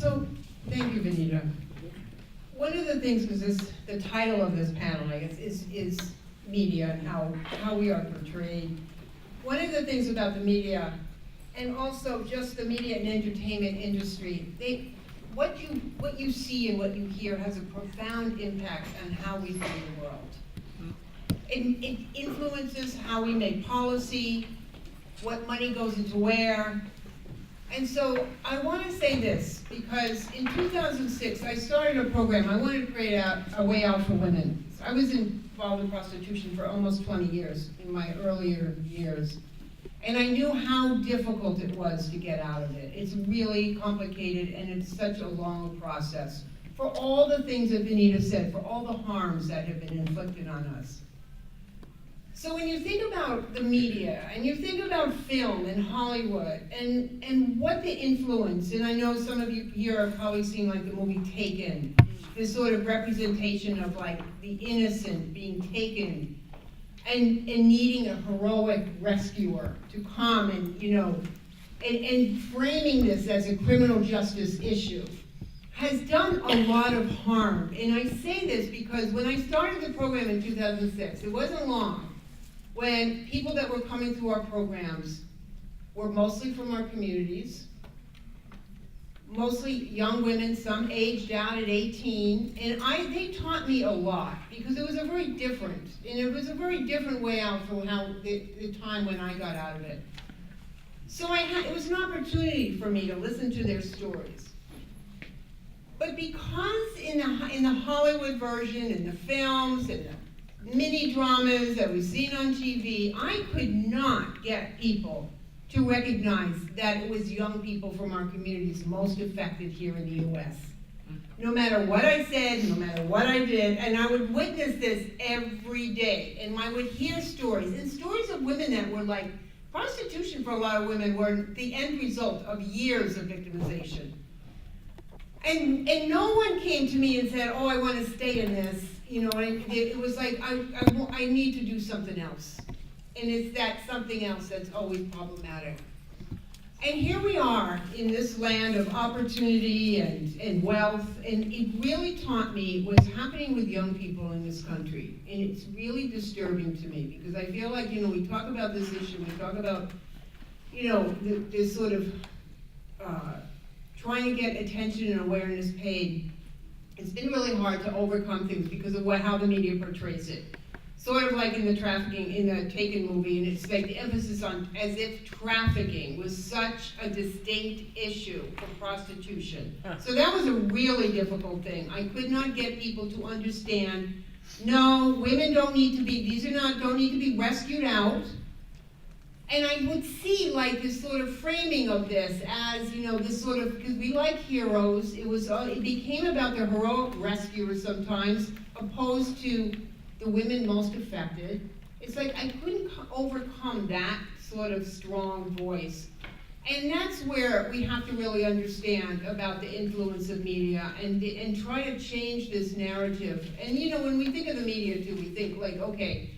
So, thank you, Benita. One of the things, because the title of this panel, I guess, is media and how we are portrayed. One of the things about the media, and also just the media and entertainment industry, what you see and what you hear has a profound impact on how we see the world. It influences how we make policy, what money goes into where. And so I want to say this, because in 2006, I started a program. I wanted to create a way out for women. I was involved in prostitution for almost 20 years in my earlier years. And I knew how difficult it was to get out of it. It's really complicated, and it's such a long process. For all the things that Benita said, for all the harms that have been inflicted on us. So when you think about the media, and you think about film and Hollywood, and what the influence, and I know some of you here have probably seen like the movie Taken, this sort of representation of like the innocent being taken and needing a heroic rescuer to come and, you know, and framing this as a criminal justice issue has done a lot of harm. And I say this because when I started the program in 2006, it wasn't long, when people that were coming through our programs were mostly from our communities, mostly young women, some aged out at 18, and they taught me a lot, because it was a very different way out from how the time when I got out of it. So it was an opportunity for me to listen to their stories. But because in the Hollywood version, and the films, and the mini dramas that we've seen on TV, I could not get people to recognize that it was young people from our communities most affected here in the US. No matter what I said, no matter what I did, and I would witness this every day, and I would hear stories, and stories of women that were like, prostitution for a lot of women were the end result of years of victimization. And no one came to me and said, oh, I want to stay in this. You know, it was like, I need to do something else. And it's that something else that's always problematic. And here we are in this land of opportunity and wealth, and it really taught me what's happening with young people in this country. And it's really disturbing to me, because I feel like, you know, we talk about this issue, we talk about, you know, this sort of trying to get attention and awareness paid. It's been really hard to overcome things because of how the media portrays it. Sort of like in the Taken movie, and it's like the emphasis on as if trafficking was such a distinct issue from prostitution. So that was a really difficult thing. I could not get people to understand, no, women don't need to be rescued out. And I would see like this sort of framing of this as, you know, this sort of, because we like heroes, it became about the heroic rescuer sometimes, opposed to the women most affected. It's like I couldn't overcome that sort of strong voice. And that's where we have to really understand about the influence of media and try to change this narrative. And you know, when we think of the media too, we think like, okay,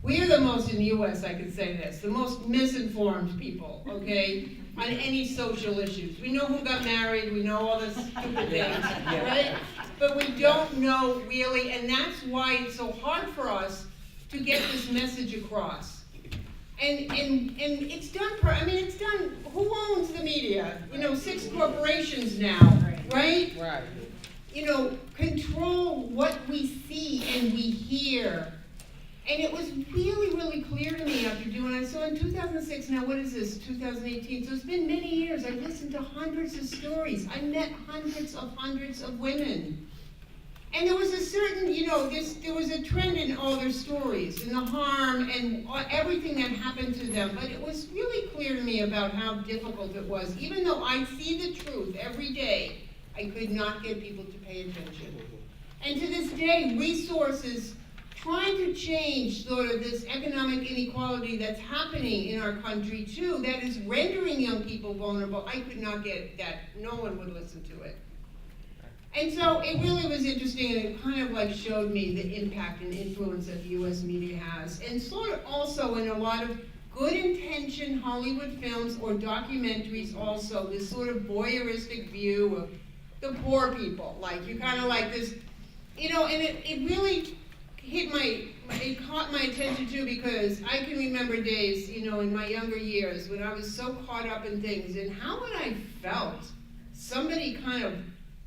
we are the most, in the US, I can say this, the most misinformed people, okay, on any social issues. We know who got married, we know all the stupid things, right? But we don't know really, and that's why it's so hard for us to get this message across. And it's done, it's done, who owns the media? You know, 6 corporations now, right? Right. You know, control what we see and we hear. And it was really, really clear to me after doing it. So in 2006, now what is this, 2018? So it's been many years. I listened to hundreds of stories. I met hundreds of women. And there was a certain, you know, there was a trend in all their stories, and the harm and everything that happened to them. But it was really clear to me about how difficult it was. Even though I see the truth every day, I could not get people to pay attention. And to this day, resources trying to change sort of this economic inequality that's happening in our country too, that is rendering young people vulnerable. I could not get that. No one would listen to it. And so it really was interesting, and it kind of like showed me the impact and influence that the US media has. And sort of also in a lot of good intentioned Hollywood films or documentaries also, this sort of voyeuristic view of the poor people, like, you kind of like this, you know, and it really it caught my attention too, because I can remember days, you know, in my younger years when I was so caught up in things, and how would I felt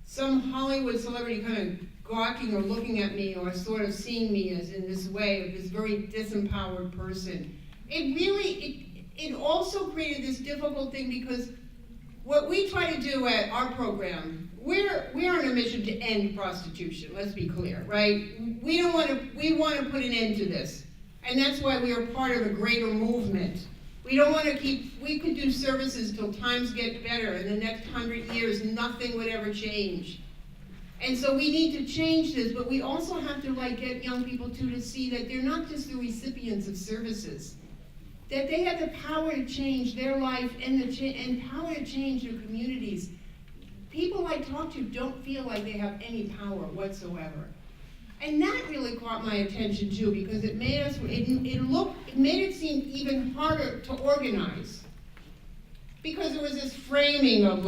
some Hollywood celebrity kind of gawking or looking at me, or sort of seeing me as in this way of this very disempowered person. It also created this difficult thing, because what we try to do at our program, we're on a mission to end prostitution, let's be clear, right? We want to put an end to this. And that's why we are part of a greater movement. We don't want to we could do services till times get better. In the next 100 years, nothing would ever change. And so we need to change this, but we also have to get young people too to see that they're not just the recipients of services, that they have the power to change their life and power to change their communities. People I talk to don't feel like they have any power whatsoever. And that really caught my attention too, because it made it seem even harder to organize. Because there was this framing of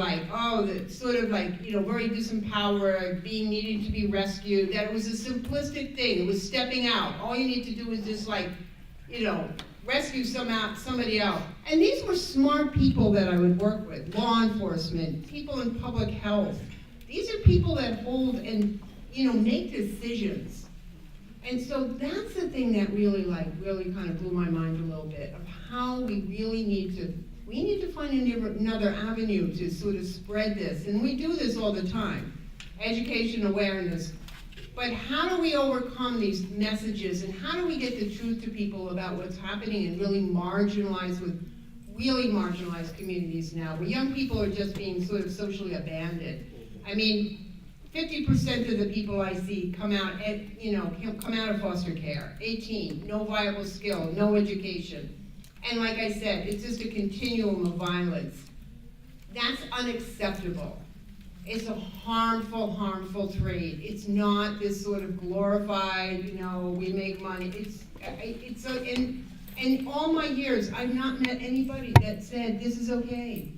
sort of very disempowered, needing to be rescued, that it was a simplistic thing. It was stepping out. All you need to do is just rescue somebody out. And these were smart people that I would work with, law enforcement, people in public health. These are people that hold and make decisions. And so that's the thing that really kind of blew my mind a little bit, of how we really need to find another avenue to sort of spread this. And we do this all the time, education, awareness. But how do we overcome these messages, and how do we get the truth to people about what's happening in really marginalized communities now, where young people are just being sort of socially abandoned? I mean, 50% of the people I see come out of foster care, 18, no viable skill, no education. And like I said, it's just a continuum of violence. That's unacceptable. It's a harmful trade. It's not this sort of glorified, we make money. In all my years, I've not met anybody that said this is okay.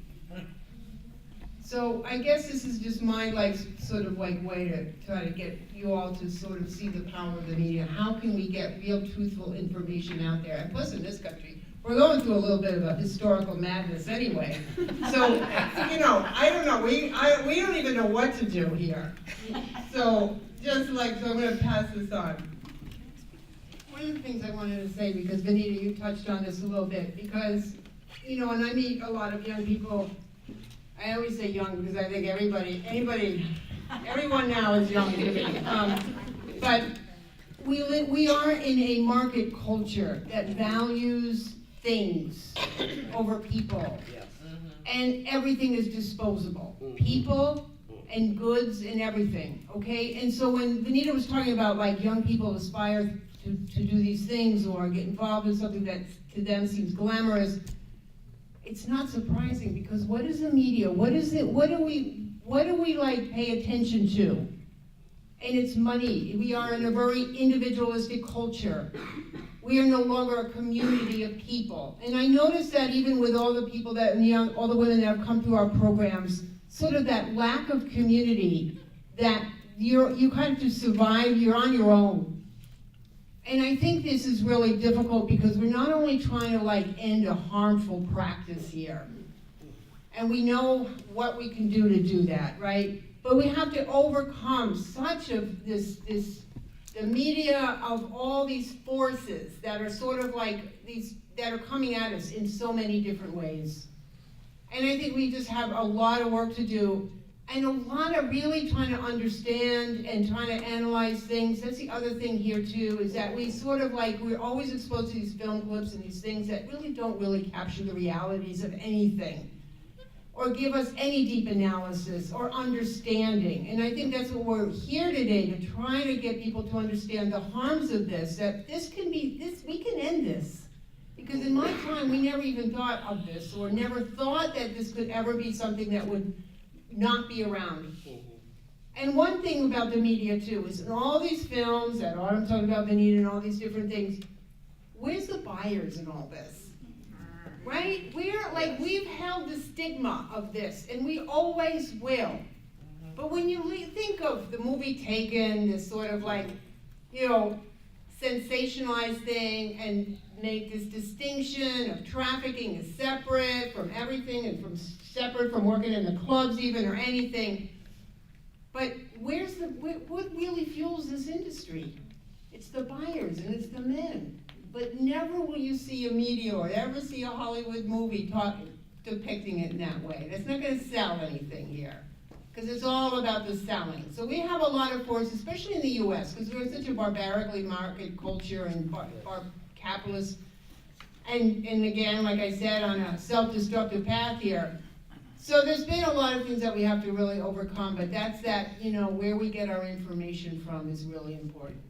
So I guess this is just my way to try to get you all to sort of see the power of the media. How can we get real truthful information out there? And plus in this country, we're going through a little bit of a historical madness anyway. So, I don't know, we don't even know what to do here. So I'm gonna pass this on. One of the things I wanted to say, because Benita, you touched on this a little bit, because, when I meet a lot of young people, I always say young because I think everyone now is young to me. But we are in a market culture that values things over people. Yes. And everything is disposable. People and goods and everything, okay? And so when Benita was talking about young people aspire to do these things or get involved in something that to them seems glamorous, it's not surprising, because what is the media? What do we pay attention to? And it's money. We are in a very individualistic culture. We are no longer a community of people. And I noticed that even with all the people all the women that have come through our programs, sort of that lack of community, that you kind of to survive, you're on your own. And I think this is really difficult, because we're not only trying to end a harmful practice here, and we know what we can do to do that, right? But we have to overcome such of the media of all these forces that are sort of that are coming at us in so many different ways. And I think we just have a lot of work to do, and a lot of really trying to understand and trying to analyze things. That's the other thing here too, is that we sort of we're always exposed to these film clips and these things that don't really capture the realities of anything, or give us any deep analysis or understanding. And I think that's what we're here today, to try to get people to understand the harms of this, that we can end this. Because in my time, we never even thought of this, or never thought that this could ever be something that would not be around. And one thing about the media too, is in all these films that I'm talking about, Benita, and all these different things, where's the buyers in all this? Right? We've held the stigma of this, and we always will. But when you think of the movie Taken, this sort of like, you know, sensationalized thing and make this distinction of trafficking is separate from everything and from separate from working in the clubs even or anything. But what really fuels this industry? It's the buyers and it's the men. But never will you see a media or ever see a Hollywood movie depicting it in that way. That's not going to sell anything here, because it's all about the selling. So we have a lot of force, especially in the U.S., because we're such a barbarically market culture and capitalist, and again, like I said, on a self-destructive path here. So there's been a lot of things that we have to really overcome, but that's that, you know, where we get our information from is really important.